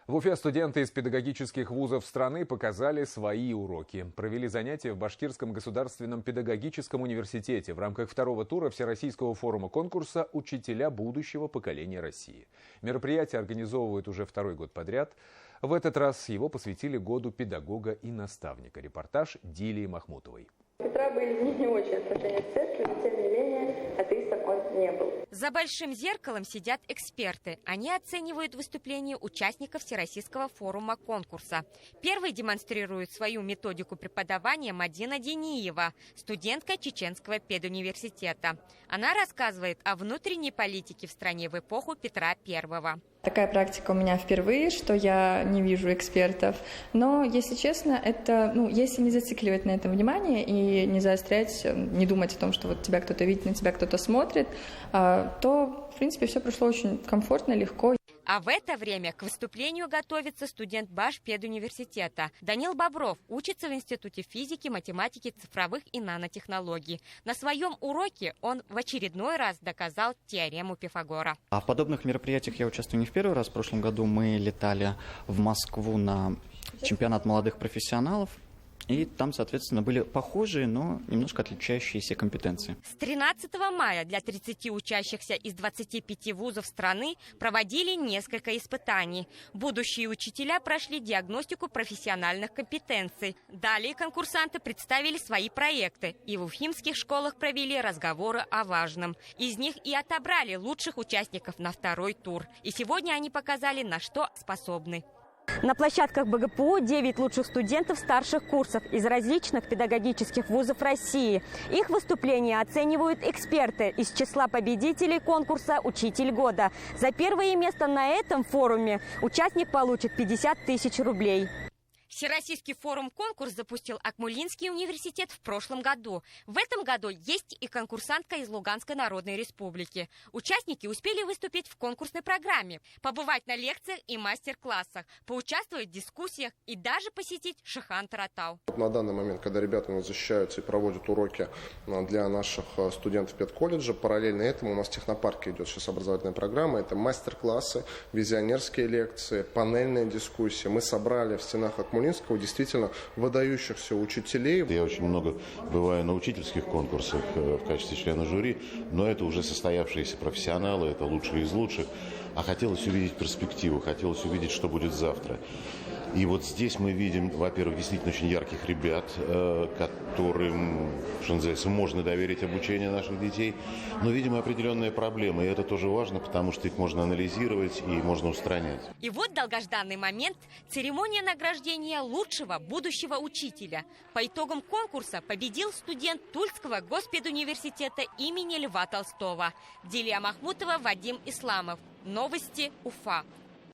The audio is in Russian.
В Уфе студенты из педагогических вузов страны показали свои уроки. Провели занятия в Башкирском государственном педагогическом университете в рамках второго тура Всероссийского форума конкурса «Учителя будущего поколения России». Мероприятие организовывают уже второй год подряд. В этот раз его посвятили году педагога и наставника. Репортаж Дилии Махмутовой. Петра были не очень отношения к церкви, но тем не менее атеистом он не был. За большим зеркалом сидят эксперты. Они оценивают выступления участников Всероссийского форума конкурса. Первой демонстрирует свою методику преподавания Мадина Дениева, студентка Чеченского педуниверситета. Она рассказывает о внутренней политике в стране в эпоху Петра I. Такая практика у меня впервые, что я не вижу экспертов. Но, если честно, это, если не зацикливать на этом внимание и не заострять, не думать о том, что вот тебя кто-то видит, на тебя кто-то смотрит, то, в принципе, все прошло очень комфортно, легко. А в это время к выступлению готовится студент Башпедуниверситета. Данил Бобров учится в Институте физики, математики, цифровых и нанотехнологий. На своем уроке он в очередной раз доказал теорему Пифагора. А в подобных мероприятиях я участвую не в первый раз. В прошлом году мы летали в Москву на чемпионат молодых профессионалов. И там, соответственно, были похожие, но немножко отличающиеся компетенции. С 13 мая для 30 учащихся из 25 вузов страны проводили несколько испытаний. Будущие учителя прошли диагностику профессиональных компетенций. Далее конкурсанты представили свои проекты и в уфимских школах провели разговоры о важном. Из них и отобрали лучших участников на второй тур. И сегодня они показали, на что способны. На площадках БГПУ 9 лучших студентов старших курсов из различных педагогических вузов России. Их выступления оценивают эксперты из числа победителей конкурса «Учитель года». За первое место на этом форуме участник получит 50 тысяч рублей. Всероссийский форум-конкурс запустил Акмолинский университет в прошлом году. В этом году есть и конкурсантка из Луганской Народной Республики. Участники успели выступить в конкурсной программе, побывать на лекциях и мастер-классах, поучаствовать в дискуссиях и даже посетить Шихан-Таратау. На данный момент, когда ребята у нас защищаются и проводят уроки для наших студентов педколледжа, параллельно этому у нас в технопарке идет сейчас образовательная программа. Это мастер-классы, визионерские лекции, панельные дискуссии. Мы собрали в стенах Акмолинского действительно выдающихся учителей. Я очень много бываю на учительских конкурсах в качестве члена жюри, но это уже состоявшиеся профессионалы, это лучшие из лучших. А хотелось увидеть перспективу, хотелось увидеть, что будет завтра. И вот здесь мы видим, во-первых, действительно очень ярких ребят, которым, что называется, можно доверить обучение наших детей, но видим определенные проблемы, и это тоже важно, потому что их можно анализировать и можно устранять. И вот долгожданный момент – церемония награждения лучшего будущего учителя. По итогам конкурса победил студент Тульского госпедуниверситета имени Льва Толстого. Дилия Махмутова, Вадим Исламов. Новости Уфа.